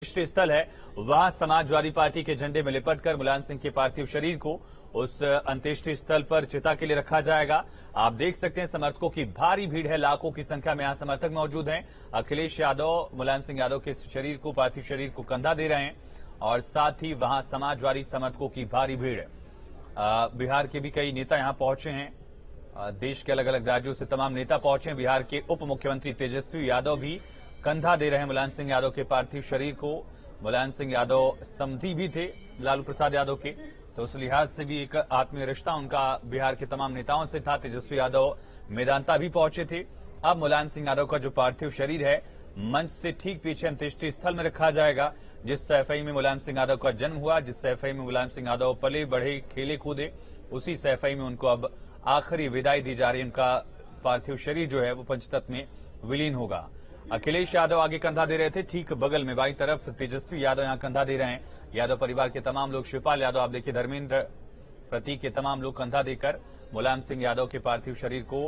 स्थल है वहां समाजवादी पार्टी के झंडे में लिपटकर मुलायम सिंह के पार्थिव शरीर को उस अंत्येष्टि स्थल पर चिता के लिए रखा जाएगा। आप देख सकते हैं समर्थकों की भारी भीड़ है, लाखों की संख्या में यहां समर्थक मौजूद हैं। अखिलेश यादव मुलायम सिंह यादव के शरीर को पार्थिव शरीर को कंधा दे रहे हैं और साथ ही वहां समाजवादी समर्थकों की भारी भीड़ है। बिहार के भी कई नेता यहां पहुंचे हैं, देश के अलग अलग राज्यों से तमाम नेता पहुंचे हैं। बिहार के उप मुख्यमंत्री तेजस्वी यादव भी कंधा दे रहे हैं मुलायम सिंह यादव के पार्थिव शरीर को। मुलायम सिंह यादव समधी भी थे लालू प्रसाद यादव के, तो उस लिहाज से भी एक आत्मीय रिश्ता उनका बिहार के तमाम नेताओं से था। तेजस्वी यादव मेदांता भी पहुंचे थे। अब मुलायम सिंह यादव का जो पार्थिव शरीर है मंच से ठीक पीछे अंत्येष्टि स्थल में रखा जाएगा, जिस सैफई में मुलायम सिंह यादव का जन्म हुआ, जिस सैफई में मुलायम सिंह यादव पले बढ़े खेले कूदे, उसी सैफई में उनको अब आखिरी विदाई दी जा रही है। उनका पार्थिव शरीर जो है वो पंचतत्व में विलीन होगा। अखिलेश यादव आगे कंधा दे रहे थे, ठीक बगल में बाईं तरफ तेजस्वी यादव यहां कंधा दे रहे हैं। यादव परिवार के तमाम लोग, शिवपाल यादव, आप देखिए धर्मेंद्र, प्रतीक के तमाम लोग कंधा देकर मुलायम सिंह यादव के पार्थिव शरीर को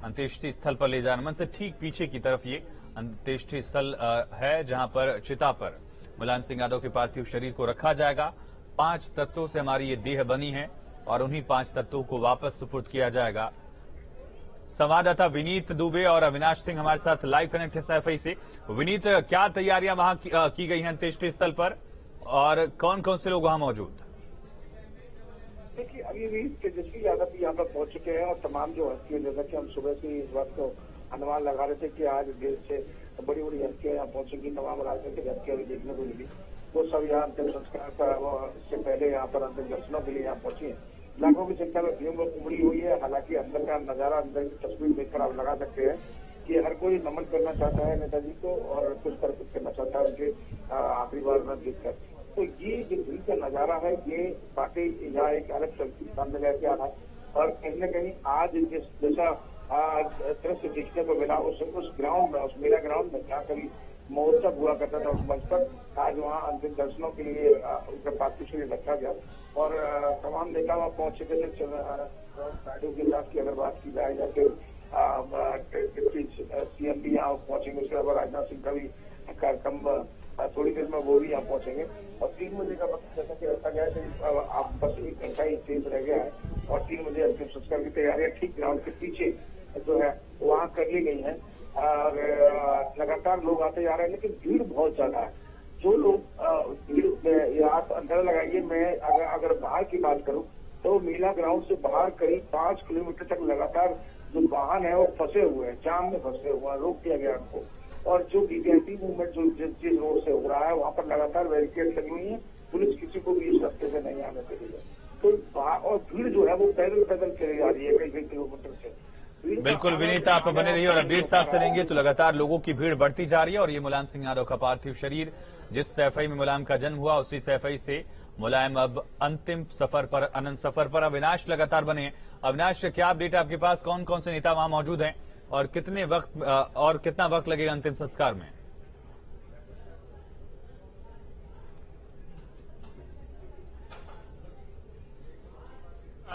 अंत्येष्टि स्थल पर ले जाने। मन से ठीक पीछे की तरफ ये अंत्येष्टि स्थल है जहां पर चिता पर मुलायम सिंह यादव के पार्थिव शरीर को रखा जाएगा। 5 तत्वों से हमारी ये देह बनी है और उन्हीं 5 तत्वों को वापस सुपुर्द किया जाएगा। संवाददाता विनीत दुबे और अविनाश सिंह हमारे साथ लाइव कनेक्ट है सैफई से। विनीत, क्या तैयारियां वहां की गई हैं अंत्येष्टि स्थल पर और कौन कौन से लोग वहां मौजूद? देखिए, अभी भी तेजस्वी यादव भी यहाँ पर पहुंच चुके हैं और तमाम जो हस्तियां, जैसा कि हम सुबह से इस बात को अनुमान लगा रहे थे कि आज देश से बड़ी बड़ी हस्तियां यहाँ पहुंचेंगी, तमाम राजनीतिक हस्तियां भी देखने को मिली, वो सब यहाँ अंतिम संस्कार का इससे पहले यहाँ पर अंतिम दर्शनों के लिए यहाँ पहुंची है। लाखों की संख्या में भीड़ उमड़ी हुई है। हालांकि अंदर का नजारा, अंदर की तस्वीर देखकर आप लगा सकते हैं कि हर कोई नमन करना चाहता है नेताजी को और कुछ अर्पित करना चाहता है उनके आखिरी बार में देखकर। तो ये जो भीड़ का नजारा है, ये बाकी यहाँ एक अलग संस्कृति सामने लेके आ रहा है और कहीं न कहीं आज जैसा दृश्य देखने को मिला उस ग्राउंड में, उस मेला ग्राउंड में जहाँ कभी महोत्सव हुआ करता था, उस मंच पर आज वहाँ अंतिम दर्शनों के लिए उनका पार्थिव शरीर रखा गया और तमाम नेता वहाँ पहुंचे थे। नायडू के साथ की अगर बात की जाए या फिर सीएम भी यहाँ पहुंचेंगे, उसके अलावा राजनाथ सिंह का भी कार्यक्रम थोड़ी देर में वो भी यहाँ पहुंचेंगे और 3 बजे का वक्त जैसा कि रखा गया है। आप बस 1 घंटा ही शेष रह गया है और 3 बजे अंतिम संस्कार की तैयारियां ठीक ग्राउंड के पीछे जो है वहाँ कर ली गई है और लगातार लोग आते जा रहे हैं, लेकिन भीड़ बहुत ज्यादा है। जो लोग भीड़ में आप अंदाजा लगाइए, मैं अगर बाहर की बात करूं तो मेला ग्राउंड से बाहर करीब 5 किलोमीटर तक लगातार जो वाहन है वो फंसे हुए हैं, जाम में फंसे हुए हैं, रोक दिया गया उनको। और जो वीवीआईपी मूवमेंट जो जिस रोड से हो रहा है वहाँ पर लगातार बैरिकेड लगी हुई है, पुलिस किसी को भी इस रास्ते से नहीं आने दे रही है। तो और भीड़ जो है वो पैदल चली जा रही है कई किलोमीटर से। बिल्कुल विनीत, आप बने रहिए और अपडेट्स आपसे लेंगे। तो लगातार लोगों की भीड़ बढ़ती जा रही है और ये मुलायम सिंह यादव का पार्थिव शरीर, जिस सैफई में मुलायम का जन्म हुआ, उसी सैफई से मुलायम अब अंतिम सफर पर, अनंत सफर पर। अविनाश लगातार बने। अविनाश, क्या अपडेट आपके पास, कौन कौन से नेता वहां मौजूद हैं और कितना वक्त लगेगा अंतिम संस्कार में?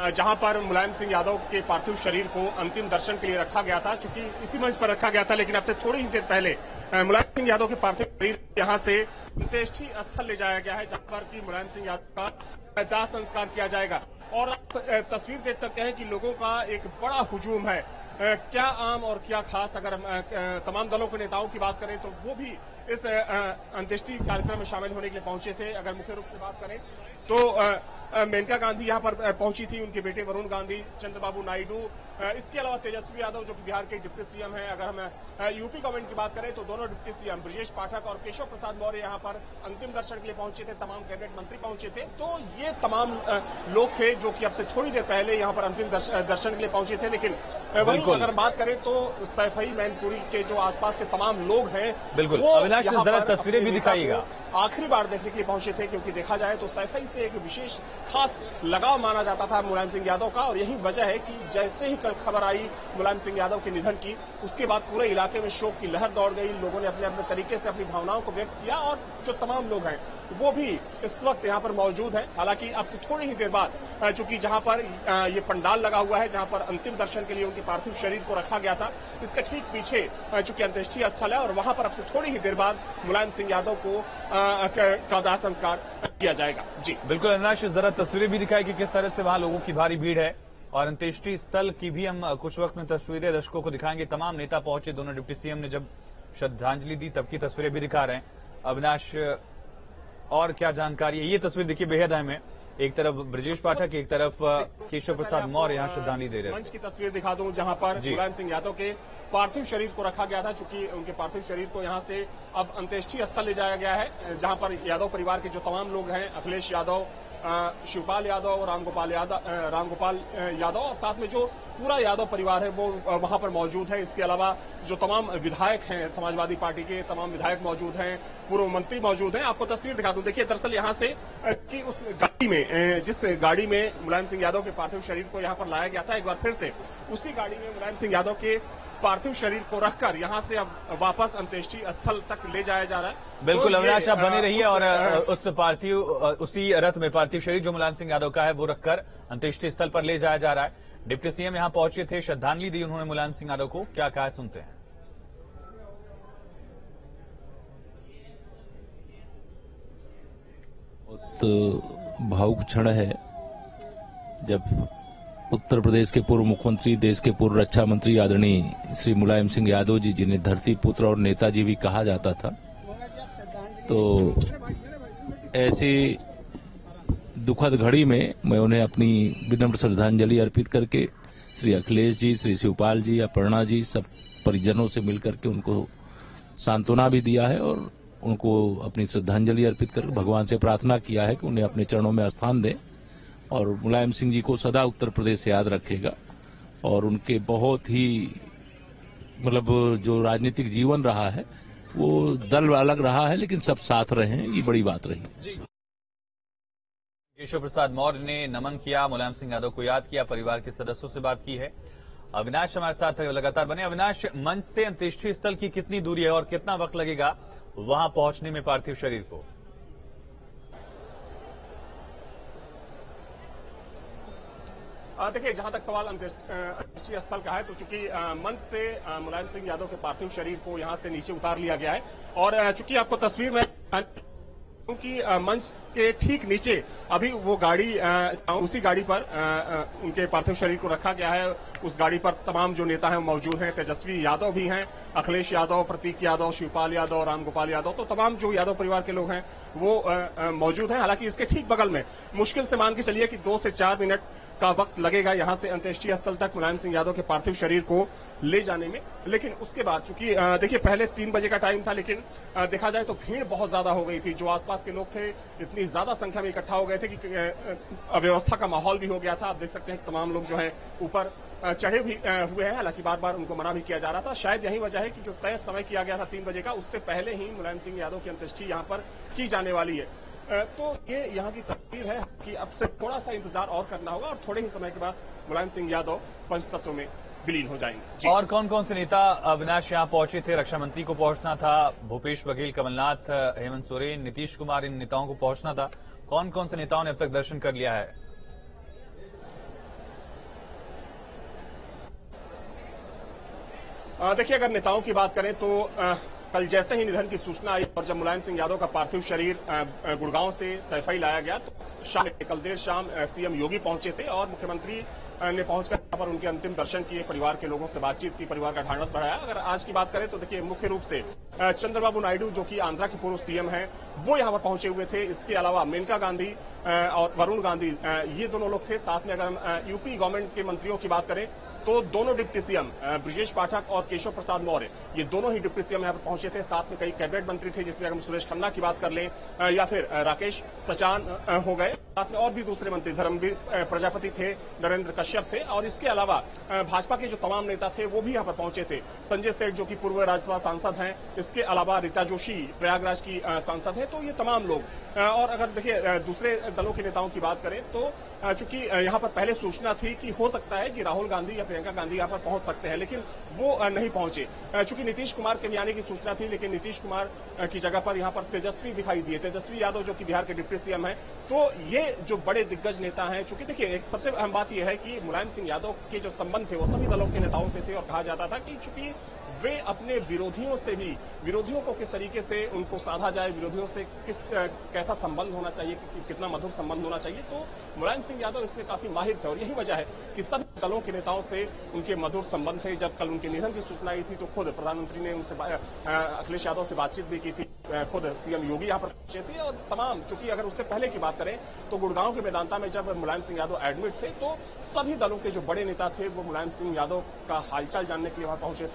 जहां पर मुलायम सिंह यादव के पार्थिव शरीर को अंतिम दर्शन के लिए रखा गया था, चूंकि इसी मंच पर रखा गया था, लेकिन अब से थोड़ी ही देर पहले मुलायम सिंह यादव के पार्थिव शरीर यहां से अंत्येष्टि स्थल ले जाया गया है, जहां पर कि मुलायम सिंह यादव का दाह संस्कार किया जाएगा। और आप तस्वीर देख सकते हैं कि लोगों का एक बड़ा हुजूम है। क्या आम और क्या खास, अगर तमाम दलों के नेताओं की बात करें तो वो भी इस अंत्येष्टि कार्यक्रम में शामिल होने के लिए पहुंचे थे। अगर मुख्य रूप से बात करें तो मेनका गांधी यहां पर पहुंची थी, उनके बेटे वरुण गांधी, चंद्रबाबू नायडू, इसके अलावा तेजस्वी यादव जो कि बिहार के डिप्टी सीएम हैं। अगर हम यूपी गवर्नमेंट की बात करें तो दोनों डिप्टी सीएम ब्रजेश पाठक और केशव प्रसाद मौर्य यहां पर अंतिम दर्शन के लिए पहुंचे थे। तमाम कैबिनेट मंत्री पहुंचे थे। तो ये तमाम लोग थे जो कि अब से थोड़ी देर पहले यहां पर अंतिम दर्शन के लिए पहुंचे थे। लेकिन वहीं अगर बात करें तो सैफई मैनपुरी के जो आसपास के तमाम लोग हैं, बिल्कुल अविनाश, जरा तस्वीरें भी दिखाइएगा। आखिरी बार देखने के लिए पहुंचे थे, क्योंकि देखा जाए तो सैफई से एक विशेष खास लगाव माना जाता था मुलायम सिंह यादव का। और यही वजह है कि जैसे ही कल खबर आई मुलायम सिंह यादव के निधन की, उसके बाद पूरे इलाके में शोक की लहर दौड़ गई। लोगों ने अपने अपने तरीके से अपनी भावनाओं को व्यक्त किया और जो तमाम लोग हैं वो भी इस वक्त यहाँ पर मौजूद हैं। हालांकि अब से थोड़ी ही देर बाद, चूंकि जहां पर ये पंडाल लगा हुआ है, जहां पर अंतिम दर्शन के लिए उनके पार्थिव शरीर को रखा गया था, इसके ठीक पीछे चूंकि अंत्येष्टि स्थल है और वहां पर अब से थोड़ी ही देर बाद मुलायम सिंह यादव को का दाह संस्कार किया जाएगा। जी बिल्कुल अविनाश, जरा तस्वीरें भी दिखाई कि किस तरह से वहां लोगों की भारी भीड़ है और अंत्येष्टि स्थल की भी हम कुछ वक्त में तस्वीरें दर्शकों को दिखाएंगे। तमाम नेता पहुंचे, दोनों डिप्टी सीएम ने जब श्रद्धांजलि दी तब की तस्वीरें भी दिखा रहे हैं। अविनाश, और क्या जानकारी है? ये तस्वीर देखिए बेहद अहम है। एक तरफ ब्रजेश पाठक, एक तरफ केशव प्रसाद मौर्य यहाँ श्रद्धांजलि दे रहे हैं। मंच की तस्वीर दिखा दूं जहां पर मुलायम सिंह यादव के पार्थिव शरीर को रखा गया था। चूंकि उनके पार्थिव शरीर को यहां से अब अंत्येष्टि स्थल ले जाया गया है, जहां पर यादव परिवार के जो तमाम लोग हैं, अखिलेश यादव, शिवपाल यादव, रामगोपाल यादव और साथ में जो पूरा यादव परिवार है वो वहां पर मौजूद है। इसके अलावा जो तमाम विधायक हैं, समाजवादी पार्टी के तमाम विधायक मौजूद हैं, पूर्व मंत्री मौजूद हैं। आपको तस्वीर दिखा दूं, देखिए दरअसल यहां से कि उस गाड़ी में, जिस गाड़ी में मुलायम सिंह यादव के पार्थिव शरीर को यहां पर लाया गया था, एक बार फिर से उसी गाड़ी में मुलायम सिंह यादव के पार्थिव शरीर को रखकर यहां से अब वापस अंत्येष्टि स्थल तक ले जाया जा रहा है। बिल्कुल अविनाश, आप बने रहिए और उसी रथ में पार्थिव शरीर जो मुलायम सिंह यादव का है वो रखकर अंत्येष्टि स्थल पर ले जाया जा रहा है। डिप्टी सीएम यहां पहुंचे थे, श्रद्धांजलि दी उन्होंने मुलायम सिंह यादव को। क्या कहा सुनते हैं। बहुत भावुक क्षण है जब उत्तर प्रदेश के पूर्व मुख्यमंत्री, देश के पूर्व रक्षा मंत्री आदरणीय श्री मुलायम सिंह यादव जी, जिन्हें धरती पुत्र और नेताजी भी कहा जाता था, तो ऐसी दुखद घड़ी में मैं उन्हें अपनी विनम्र श्रद्धांजलि अर्पित करके श्री अखिलेश जी, श्री शिवपाल जी, अपर्णा जी, सब परिजनों से मिलकर के उनको सांत्वना भी दिया है और उनको अपनी श्रद्धांजलि अर्पित करके भगवान से प्रार्थना किया है कि उन्हें अपने चरणों में स्थान दें और मुलायम सिंह जी को सदा उत्तर प्रदेश याद रखेगा। और उनके बहुत ही जो राजनीतिक जीवन रहा है वो दल अलग रहा है लेकिन सब साथ रहे हैं, ये बड़ी बात रही। केशव प्रसाद मौर्य ने नमन किया, मुलायम सिंह यादव को याद किया, परिवार के सदस्यों से बात की है। अविनाश हमारे साथ लगातार बने। अविनाश, मंच से अंत्येष्टि स्थल की कितनी दूरी है और कितना वक्त लगेगा वहां पहुंचने में पार्थिव शरीर को? देखिए, जहां तक सवाल अंत्येष्टि स्थल का है तो चूंकि मंच से मुलायम सिंह यादव के पार्थिव शरीर को यहां से नीचे उतार लिया गया है और चूंकि आपको तस्वीर में क्योंकि मंच के ठीक नीचे अभी वो गाड़ी, उसी गाड़ी पर उनके पार्थिव शरीर को रखा गया है। उस गाड़ी पर तमाम जो नेता हैं मौजूद हैं, तेजस्वी यादव भी हैं, अखिलेश यादव, प्रतीक यादव, शिवपाल यादव, रामगोपाल यादव, तो तमाम जो यादव परिवार के लोग हैं वो मौजूद हैं। हालांकि इसके ठीक बगल में मुश्किल से मान के चलिए कि 2 से 4 मिनट का वक्त लगेगा यहां से अंत्येष्टि स्थल तक मुलायम सिंह यादव के पार्थिव शरीर को ले जाने में। लेकिन उसके बाद चूंकि देखिए पहले 3 बजे का टाइम था, लेकिन देखा जाए तो भीड़ बहुत ज्यादा हो गई थी। जो आसपास के लोग थे इतनी ज्यादा संख्या में इकट्ठा हो गए थे कि अव्यवस्था का माहौल भी हो गया था। आप देख सकते हैं तमाम लोग जो है ऊपर चढ़े भी हुए हैं, हालांकि बार बार उनको मना भी किया जा रहा था। शायद यही वजह है कि जो तय समय किया गया था 3 बजे का, उससे पहले ही मुलायम सिंह यादव की अंत्येष्टि यहां पर की जाने वाली है। तो ये यहाँ की तस्वीर है कि अब से थोड़ा सा इंतजार और करना होगा और थोड़े ही समय के बाद मुलायम सिंह यादव पंचतत्व में विलीन हो जाएंगे। और कौन कौन से नेता अविनाश यहाँ पहुंचे थे? रक्षा मंत्री को पहुंचना था, भूपेश बघेल, कमलनाथ, हेमंत सोरेन, नीतीश कुमार, इन नेताओं को पहुंचना था। कौन कौन से नेताओं ने अब तक दर्शन कर लिया है? देखिए, अगर नेताओं की बात करें तो कल जैसे ही निधन की सूचना आई और जब मुलायम सिंह यादव का पार्थिव शरीर गुड़गांव से सैफई लाया गया तो कल देर शाम सीएम योगी पहुंचे थे और मुख्यमंत्री ने पहुंचकर यहाँ पर उनके अंतिम दर्शन किए, परिवार के लोगों से बातचीत की, परिवार का ढांढस बढ़ाया। अगर आज की बात करें तो देखिए मुख्य रूप से चंद्रबाबू नायडू जो कि आंध्रा के पूर्व सीएम हैं वो यहाँ पर पहुंचे हुए थे। इसके अलावा मेनका गांधी और वरुण गांधी, ये दोनों लोग थे। साथ में अगर हम यूपी गवर्नमेंट के मंत्रियों की बात करें तो दोनों डिप्टी सीएम ब्रजेश पाठक और केशव प्रसाद मौर्य, ये दोनों ही डिप्टी सीएम यहाँ पर पहुंचे थे। साथ में कई कैबिनेट मंत्री थे, जिसमें अगर हम सुरेश खन्ना की बात कर लें या फिर राकेश सचान हो गए, साथ में और भी दूसरे मंत्री धर्मवीर प्रजापति थे, नरेंद्र कश्यप थे और इसके अलावा भाजपा के जो तमाम नेता थे वो भी यहाँ पर पहुंचे थे। संजय सेठ जो कि पूर्व राज्यसभा सांसद हैं, इसके अलावा रीता जोशी प्रयागराज की सांसद है, तो ये तमाम लोग। और अगर देखिए दूसरे दलों के नेताओं की बात करें तो चूंकि यहाँ पर पहले सूचना थी कि हो सकता है कि राहुल गांधी या प्रियंका गांधी यहाँ पर पहुंच सकते हैं, लेकिन वो नहीं पहुंचे। चूंकि नीतीश कुमार के भी आने की सूचना थी, लेकिन नीतीश कुमार की जगह पर यहाँ पर तेजस्वी दिखाई दिए, तेजस्वी यादव जो कि बिहार के डिप्टी सीएम हैं। तो ये ये जो बड़े दिग्गज नेता हैं, चूंकि देखिए एक सबसे अहम बात यह है कि मुलायम सिंह यादव के जो संबंध थे वो सभी दलों के नेताओं से थे और कहा जाता था कि चूंकि वे अपने विरोधियों से भी, विरोधियों को किस तरीके से उनको साधा जाए, विरोधियों से कैसा संबंध होना चाहिए, कितना मधुर संबंध होना चाहिए, तो मुलायम सिंह यादव इसमें काफी माहिर थे और यही वजह है कि सब दलों के नेताओं से उनके मधुर संबंध थे। जब कल उनके निधन की सूचना आई थी तो खुद प्रधानमंत्री ने उनसे अखिलेश यादव से बातचीत भी की थी, खुद सीएम योगी यहाँ पर पहुंचे थे और तमाम, चूंकि अगर उससे पहले की बात करें तो गुड़गांव के मेदांता में जब मुलायम सिंह यादव एडमिट थे तो सभी दलों के जो बड़े नेता थे वो मुलायम सिंह यादव का हालचाल जानने के लिए वहां पहुंचे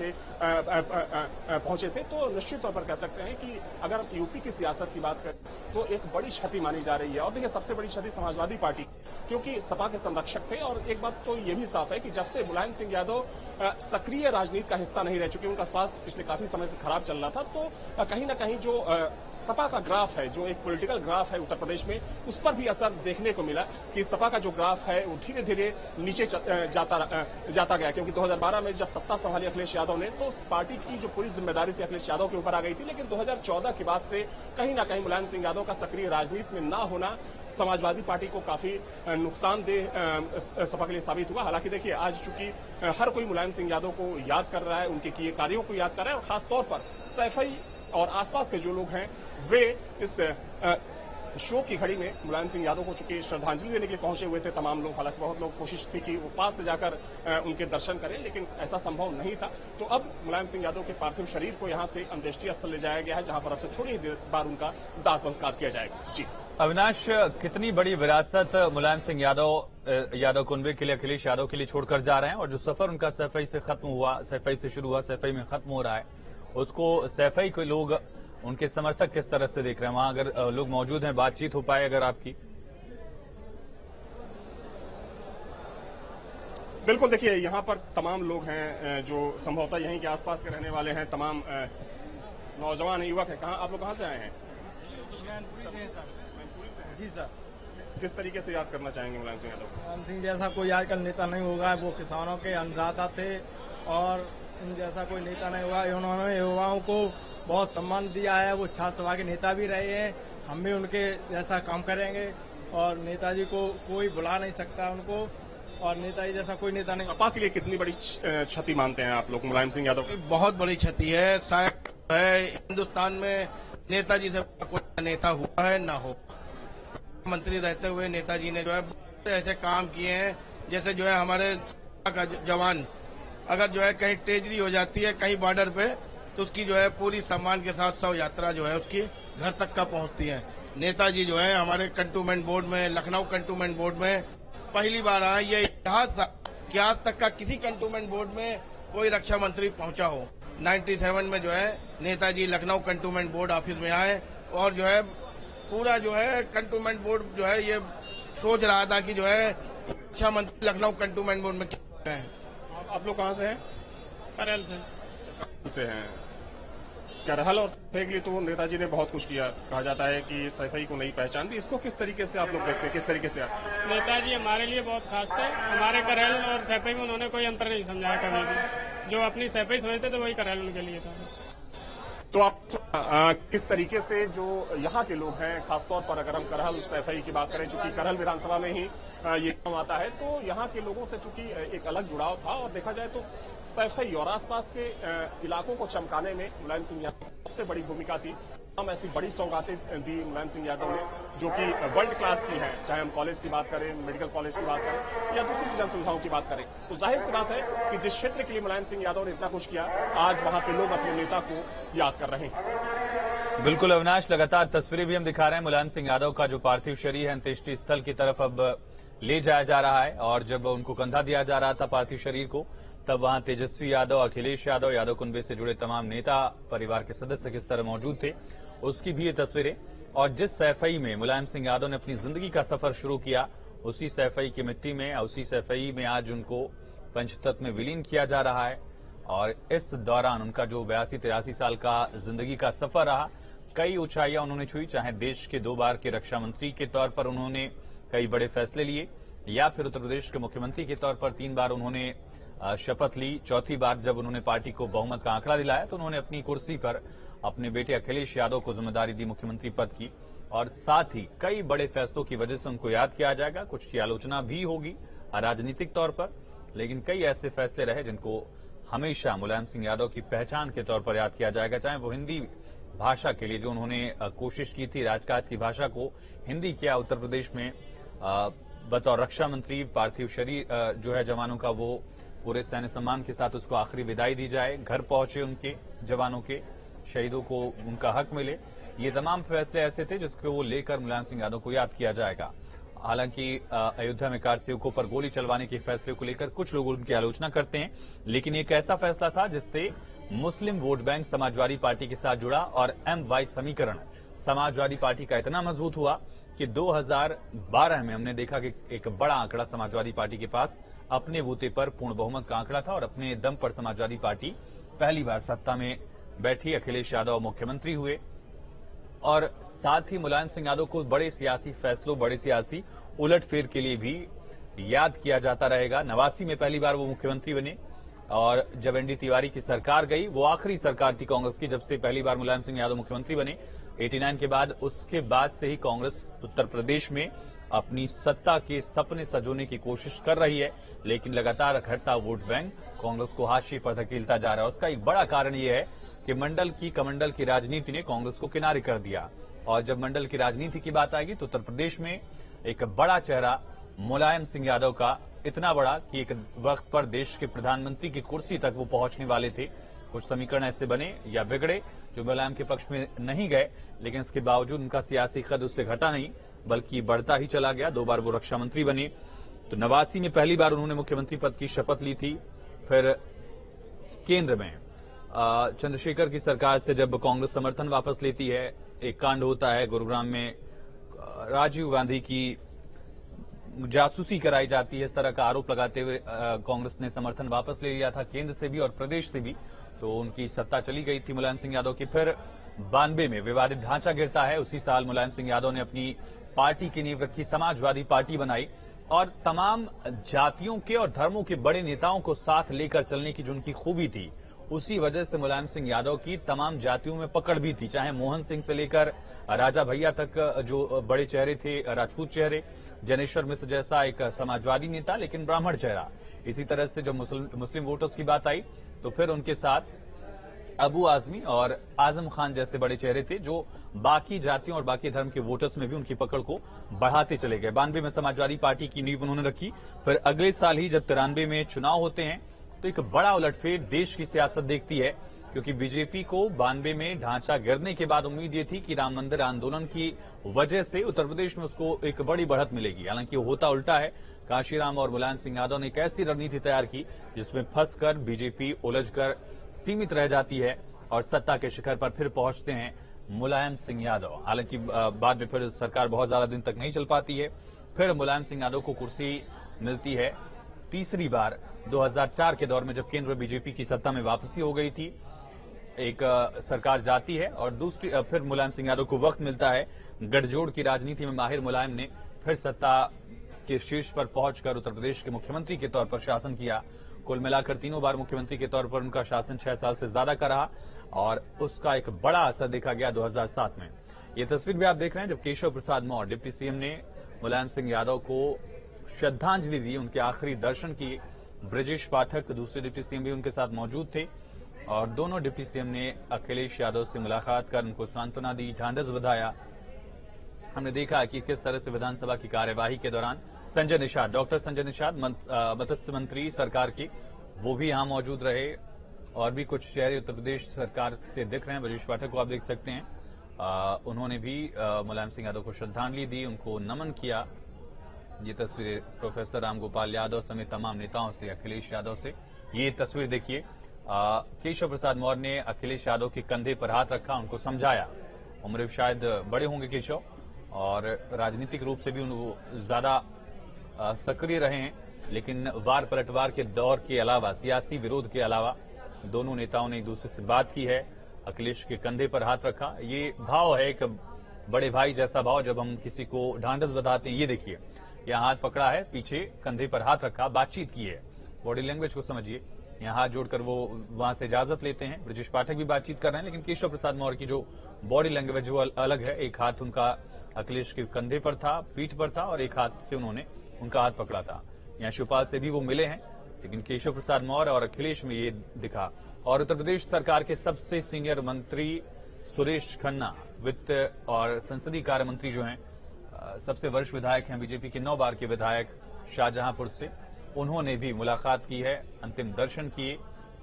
थे। तो निश्चित तौर पर कह सकते हैं कि अगर यूपी की सियासत की बात करें तो एक बड़ी क्षति मानी जा रही है। और देखिए सबसे बड़ी क्षति समाजवादी पार्टी, क्योंकि सपा के संरक्षक थे और एक बात तो ये भी साफ है कि जब से मुलायम सिंह यादव सक्रिय राजनीति का हिस्सा नहीं रह चुके, उनका स्वास्थ्य पिछले काफी समय से खराब चल रहा था, तो कहीं ना कहीं जो सपा का ग्राफ है, जो एक पॉलिटिकल ग्राफ है उत्तर प्रदेश में, उस पर भी असर देखने को मिला कि सपा का जो ग्राफ है वो धीरे धीरे नीचे जाता गया। क्योंकि 2012 में जब सत्ता संभाली अखिलेश यादव ने तो पार्टी की जो पूरी जिम्मेदारी थी अखिलेश यादव के ऊपर आ गई थी, लेकिन 2014 के बाद से कहीं ना कहीं मुलायम सिंह यादव का सक्रिय राजनीति में ना होना समाजवादी पार्टी को काफी नुकसानदेह सपा के लिए साबित हुआ। हालांकि देखिए आज चूंकि हर कोई मुलायम सिंह यादव को याद कर रहा है, उनके किए कार्यों को याद कर रहा है और खासतौर पर सैफई और आसपास के जो लोग हैं वे इस शोक की घड़ी में मुलायम सिंह यादव को चूंकि श्रद्धांजलि देने के लिए पहुंचे हुए थे तमाम लोग। हालांकि बहुत लोग कोशिश थी कि वो पास से जाकर उनके दर्शन करें, लेकिन ऐसा संभव नहीं था। तो अब मुलायम सिंह यादव के पार्थिव शरीर को यहां से अंत्येष्टि स्थल ले जाया गया है, जहां पर अब से थोड़ी ही देर बाद उनका दाह संस्कार किया जाएगा। जी अविनाश, कितनी बड़ी विरासत मुलायम सिंह यादव कुनबे के लिए, अखिलेश यादव के लिए छोड़कर जा रहे हैं, और जो सफर उनका सैफई से खत्म हुआ, सैफई से शुरू हुआ, सैफई में खत्म हो रहा है, उसको सैफई के लोग, उनके समर्थक किस तरह से देख रहे हैं? वहां अगर लोग मौजूद हैं, बातचीत हो पाए अगर आपकी? बिल्कुल, देखिए यहाँ पर तमाम लोग हैं जो संभवतः यहीं के आसपास के रहने वाले हैं, तमाम नौजवान युवक हैं। आप लोग कहाँ से आए हैं? मैनपुरी से हैं सर। मैनपुरी से हैं? जी सर। किस तरीके से याद करना चाहेंगे मुलायम सिंह यादव? मुलायम सिंह जैसा कोई आजकल नेता नहीं होगा, वो किसानों के अन्नदाता थे और इन जैसा कोई नेता नहीं हुआ। उन्होंने युवाओं को बहुत सम्मान दिया है, वो छात्र सभा के नेता भी रहे हैं, हम भी उनके जैसा काम करेंगे और नेताजी को कोई भुला नहीं सकता उनको, और नेताजी जैसा कोई नेता नहीं। सपा के लिए कितनी बड़ी क्षति मानते हैं आप लोग मुलायम सिंह यादव? बहुत बड़ी क्षति है। शायद है हिंदुस्तान में नेताजी से कोई नेता हुआ है ना हो। मंत्री रहते हुए नेताजी ने जो है ऐसे काम किए हैं, जैसे जो है हमारे का जवान अगर जो है कहीं ट्रेजरी हो जाती है कहीं बॉर्डर पे, तो उसकी जो है पूरी सम्मान के साथ शव यात्रा जो है उसकी घर तक का पहुंचती है। नेताजी जो है हमारे कंटोनमेंट बोर्ड में, लखनऊ कंटोनमेंट बोर्ड में पहली बार आए। ये इतिहास था कि आज तक का किसी कंटोनमेंट बोर्ड में कोई रक्षा मंत्री पहुंचा हो। 97 में जो है Netaji Lucknow cantonment board office में आए और जो है पूरा जो है कंटोनमेंट बोर्ड जो है ये सोच रहा था कि जो है रक्षा मंत्री लखनऊ कंटोनमेंट बोर्ड में क्या है। आप लोग कहाँ से हैं? करल से हैं। करहल और सैफई के लिए तो नेताजी ने बहुत कुछ किया, कहा जाता है कि सैफई को नहीं पहचान दी। इसको किस तरीके से आप लोग देखते हैं, किस तरीके से आप? नेताजी हमारे लिए बहुत खास थे। हमारे करहल और सैफई में उन्होंने कोई अंतर नहीं समझाया कभी भी। जो अपनी सैफई समझते थे वही करहल उनके लिए था। तो आप किस तरीके से जो यहाँ के लोग हैं, खासतौर पर अगर हम करहल सैफई की बात करें, चूंकि करहल विधानसभा में ही ये काम आता है, तो यहाँ के लोगों से चूंकि एक अलग जुड़ाव था और देखा जाए तो सैफई और आसपास के इलाकों को चमकाने में मुलायम सिंह यादव की सबसे बड़ी भूमिका थी। हम ऐसी बड़ी सौगातें दी मुलायम सिंह यादव ने जो कि वर्ल्ड क्लास की हैं, चाहे हम कॉलेज की बात करें, मेडिकल कॉलेज की बात करें या दूसरी जन सुविधाओं की बात करें। तो जाहिर सी बात है कि जिस क्षेत्र के लिए मुलायम सिंह यादव ने इतना कुछ किया, आज वहां के लोग अपने नेता को याद कर रहे हैं। बिल्कुल अविनाश, लगातार तस्वीरें भी हम दिखा रहे हैं। मुलायम सिंह यादव का जो पार्थिव शरीर है अंत्येष्टि स्थल की तरफ अब ले जाया जा रहा है, और जब उनको कंधा दिया जा रहा था पार्थिव शरीर को, तब वहां तेजस्वी यादव, अखिलेश यादव, यादव कुनबे से जुड़े तमाम नेता, परिवार के सदस्य किस तरह मौजूद थे, उसकी भी ये तस्वीरें। और जिस सैफई में मुलायम सिंह यादव ने अपनी जिंदगी का सफर शुरू किया, उसी सैफई की मिट्टी में, उसी सैफई में आज उनको पंचतत्व में विलीन किया जा रहा है। और इस दौरान उनका जो 82-83 साल का जिंदगी का सफर रहा, कई ऊंचाइयां उन्होंने छुई, चाहे देश के 2 बार के रक्षा मंत्री के तौर पर उन्होंने कई बड़े फैसले लिए, या फिर उत्तर प्रदेश के मुख्यमंत्री के तौर पर 3 बार उन्होंने शपथ ली। चौथी बार जब उन्होंने पार्टी को बहुमत का आंकड़ा दिलाया तो उन्होंने अपनी कुर्सी पर अपने बेटे अखिलेश यादव को जिम्मेदारी दी मुख्यमंत्री पद की। और साथ ही कई बड़े फैसलों की वजह से उनको याद किया जाएगा। कुछ की आलोचना भी होगी राजनीतिक तौर पर, लेकिन कई ऐसे फैसले रहे जिनको हमेशा मुलायम सिंह यादव की पहचान के तौर पर याद किया जाएगा। चाहे वो हिंदी भाषा के लिए जो उन्होंने कोशिश की थी, राजकाज की भाषा को हिंदी किया उत्तर प्रदेश में, बतौर रक्षा मंत्री पार्थिव शरीर जो है जवानों का, वो पूरे सैन्य सम्मान के साथ उसको आखिरी विदाई दी जाए, घर पहुंचे उनके जवानों के, शहीदों को उनका हक मिले। ये तमाम फैसले ऐसे थे जिसको वो लेकर मुलायम सिंह यादव को याद किया जाएगा। हालांकि अयोध्या में कार सेवकों पर गोली चलवाने के फैसले को लेकर कुछ लोग उनकी आलोचना करते हैं, लेकिन एक ऐसा फैसला था जिससे मुस्लिम वोट बैंक समाजवादी पार्टी के साथ जुड़ा और MY समीकरण समाजवादी पार्टी का इतना मजबूत हुआ कि 2012 में हमने देखा कि एक बड़ा आंकड़ा समाजवादी पार्टी के पास अपने बूते पर पूर्ण बहुमत का आंकड़ा था और अपने दम पर समाजवादी पार्टी पहली बार सत्ता में बैठी। अखिलेश यादव मुख्यमंत्री हुए और साथ ही मुलायम सिंह यादव को बड़े सियासी फैसलों, बड़े सियासी उलटफेर के लिए भी याद किया जाता रहेगा। 89 में पहली बार वो मुख्यमंत्री बने और जब ND तिवारी की सरकार गई, वो आखिरी सरकार थी कांग्रेस की जब से पहली बार मुलायम सिंह यादव मुख्यमंत्री बने। 89 के बाद उसके बाद से ही कांग्रेस उत्तर प्रदेश में अपनी सत्ता के सपने सजोने की कोशिश कर रही है, लेकिन लगातार घटता वोट बैंक कांग्रेस को हाशिए पर धकेलता जा रहा है। उसका एक बड़ा कारण यह है कि मंडल की कमंडल की राजनीति ने कांग्रेस को किनारे कर दिया और जब मंडल की राजनीति की बात आएगी तो उत्तर प्रदेश में एक बड़ा चेहरा मुलायम सिंह यादव का, इतना बड़ा कि एक वक्त पर देश के प्रधानमंत्री की कुर्सी तक वो पहुंचने वाले थे। कुछ समीकरण ऐसे बने या बिगड़े जो मुलायम के पक्ष में नहीं गए, लेकिन इसके बावजूद उनका सियासी कद उससे घटा नहीं बल्कि बढ़ता ही चला गया। 2 बार वो रक्षा मंत्री बने, तो 89 में पहली बार उन्होंने मुख्यमंत्री पद की शपथ ली थी। फिर केंद्र में चंद्रशेखर की सरकार से जब कांग्रेस समर्थन वापस लेती है, एक कांड होता है गुरुग्राम में, राजीव गांधी की जासूसी कराई जाती है, इस तरह का आरोप लगाते हुए कांग्रेस ने समर्थन वापस ले लिया था केंद्र से भी और प्रदेश से भी, तो उनकी सत्ता चली गई थी मुलायम सिंह यादव की। फिर 92 में विवादित ढांचा गिरता है, उसी साल मुलायम सिंह यादव ने अपनी पार्टी की नींव रखी, समाजवादी पार्टी बनाई और तमाम जातियों के और धर्मों के बड़े नेताओं को साथ लेकर चलने की जो उनकी खूबी थी, उसी वजह से मुलायम सिंह यादव की तमाम जातियों में पकड़ भी थी। चाहे मोहन सिंह से लेकर राजा भैया तक जो बड़े चेहरे थे, राजपूत चेहरे, जनेश्वर मिश्र जैसा एक समाजवादी नेता लेकिन ब्राह्मण चेहरा। इसी तरह से जब मुस्लिम वोटर्स की बात आई तो फिर उनके साथ अबू आजमी और आजम खान जैसे बड़े चेहरे थे जो बाकी जातियों और बाकी धर्म के वोटर्स में भी उनकी पकड़ को बढ़ाते चले गए। 92 में समाजवादी पार्टी की नींव उन्होंने रखी। फिर अगले साल ही जब 93 में चुनाव होते हैं तो एक बड़ा उलटफेर देश की सियासत देखती है, क्योंकि बीजेपी को 92 में ढांचा गिरने के बाद उम्मीद ये थी कि राम मंदिर आंदोलन की वजह से उत्तर प्रदेश में उसको एक बड़ी बढ़त मिलेगी। हालांकि होता उल्टा है। काशीराम और मुलायम सिंह यादव ने एक ऐसी रणनीति तैयार की जिसमें फंसकर बीजेपी उलझकर सीमित रह जाती है और सत्ता के शिखर पर फिर पहुंचते हैं मुलायम सिंह यादव। हालांकि बाद में फिर सरकार बहुत ज्यादा दिन तक नहीं चल पाती है। फिर मुलायम सिंह यादव को कुर्सी मिलती है तीसरी बार 2004 के दौर में, जब केंद्र में बीजेपी की सत्ता में वापसी हो गई थी, एक सरकार जाती है और दूसरी फिर मुलायम सिंह यादव को वक्त मिलता है। गठजोड़ की राजनीति में माहिर मुलायम ने फिर सत्ता के शीर्ष पर पहुंचकर उत्तर प्रदेश के मुख्यमंत्री के तौर पर शासन किया। कुल मिलाकर 3 बार मुख्यमंत्री के तौर पर उनका शासन 6 साल से ज्यादा का रहा और उसका एक बड़ा असर देखा गया 2007 में। ये तस्वीर भी आप देख रहे हैं जब केशव प्रसाद मौर्य डिप्टी सीएम ने मुलायम सिंह यादव को श्रद्धांजलि दी, उनके आखिरी दर्शन किए। ब्रजेश पाठक दूसरे डिप्टी सीएम भी उनके साथ मौजूद थे और दोनों डिप्टी सीएम ने अखिलेश यादव से मुलाकात कर उनको सांत्वना दी, ढांढस बधाया। हमने देखा कि किस तरह से विधानसभा की कार्यवाही के दौरान संजय निषाद, डॉक्टर संजय निषाद मत्स्य मंत्री सरकार की, वो भी यहां मौजूद रहे और भी कुछ चेहरे उत्तर प्रदेश सरकार से दिख रहे हैं। ब्रजेश पाठक को आप देख सकते हैं, उन्होंने भी मुलायम सिंह यादव को श्रद्धांजलि दी, उनको नमन किया। ये तस्वीरें प्रोफेसर रामगोपाल यादव समेत तमाम नेताओं से, अखिलेश यादव से। ये तस्वीर देखिए, केशव प्रसाद मौर्य ने अखिलेश यादव के कंधे पर हाथ रखा, उनको समझाया। उम्र शायद बड़े होंगे केशव और राजनीतिक रूप से भी ज्यादा सक्रिय रहे हैं, लेकिन वार पलटवार के दौर के अलावा, सियासी विरोध के अलावा दोनों नेताओं ने एक दूसरे से बात की है। अखिलेश के कंधे पर हाथ रखा, ये भाव है एक बड़े भाई जैसा भाव जब हम किसी को ढांढस बधाते हैं। ये देखिए, यहाँ हाथ पकड़ा है, पीछे कंधे पर हाथ रखा, बातचीत की है। बॉडी लैंग्वेज को समझिए, यहाँ हाथ जोड़कर वो वहां से इजाजत लेते हैं। ब्रजेश पाठक भी बातचीत कर रहे हैं, लेकिन केशव प्रसाद मौर्य की जो बॉडी लैंग्वेज वो अलग है। एक हाथ उनका अखिलेश के कंधे पर था, पीठ पर था, और एक हाथ से उन्होंने उनका हाथ पकड़ा था। यहाँ शिवपाल से भी वो मिले हैं, लेकिन केशव प्रसाद मौर्य और अखिलेश में ये दिखा। और उत्तर प्रदेश सरकार के सबसे सीनियर मंत्री सुरेश खन्ना, वित्त और संसदीय कार्य मंत्री जो हैं, सबसे वरिष्ठ विधायक हैं, बीजेपी के 9 बार के विधायक शाहजहांपुर से, उन्होंने भी मुलाकात की है, अंतिम दर्शन किए।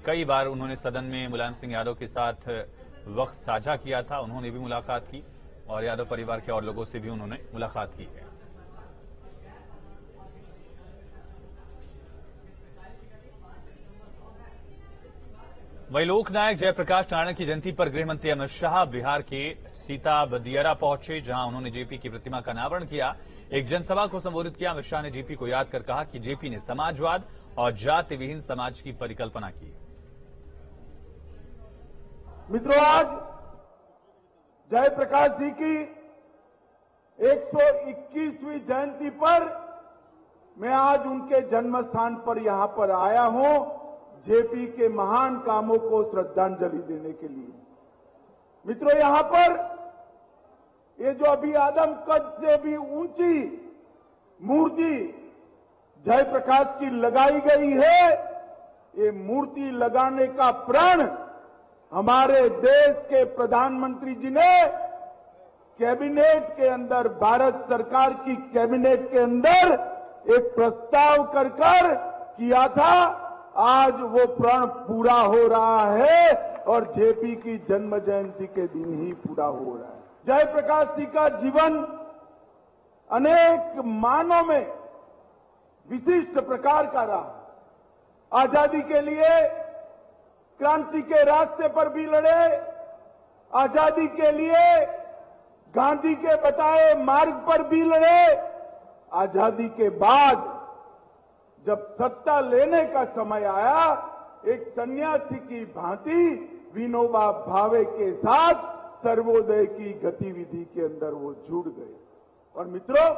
कई बार उन्होंने सदन में मुलायम सिंह यादव के साथ वक्त साझा किया था, उन्होंने भी मुलाकात की, और यादव परिवार के और लोगों से भी उन्होंने मुलाकात की है। वहीं लोकनायक जयप्रकाश नारायण की जयंती पर गृहमंत्री अमित शाह बिहार के सीता बदियारा पहुंचे, जहां उन्होंने जेपी की प्रतिमा का अनावरण किया। एक जनसभा को संबोधित किया। अमित शाह ने जेपी को याद कर कहा कि जेपी ने समाजवाद और जाति विहीन समाज की परिकल्पना की। मित्रों, आज जयप्रकाश जी की 121वीं जयंती पर मैं आज उनके जन्म स्थान पर यहां पर आया हूं, जेपी के महान कामों को श्रद्धांजलि देने के लिए। मित्रों, यहां पर ये जो अभी आदम कद से भी ऊंची मूर्ति जयप्रकाश की लगाई गई है, ये मूर्ति लगाने का प्रण हमारे देश के प्रधानमंत्री जी ने कैबिनेट के अंदर, भारत सरकार की कैबिनेट के अंदर एक प्रस्ताव कर किया था। आज वो प्रण पूरा हो रहा है और जेपी की जन्म जयंती के दिन ही पूरा हो रहा है। जयप्रकाश जी का जीवन अनेक मानों में विशिष्ट प्रकार का रहा। आजादी के लिए क्रांति के रास्ते पर भी लड़े, आजादी के लिए गांधी के बताए मार्ग पर भी लड़े। आजादी के बाद जब सत्ता लेने का समय आया, एक सन्यासी की भांति विनोबा भावे के साथ सर्वोदय की गतिविधि के अंदर वो जुड़ गए। और मित्रों,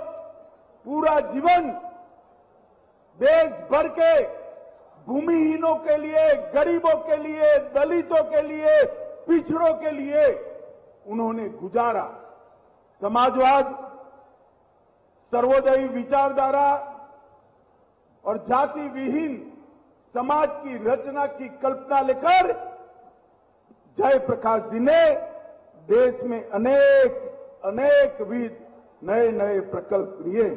पूरा जीवन देश भर के भूमिहीनों के लिए, गरीबों के लिए, दलितों के लिए, पिछड़ों के लिए उन्होंने गुजारा। समाजवाद, सर्वोदयी विचारधारा और जाति विहीन समाज की रचना की कल्पना लेकर जयप्रकाश जी ने देश में अनेक विध नए नए प्रकल्प लिए।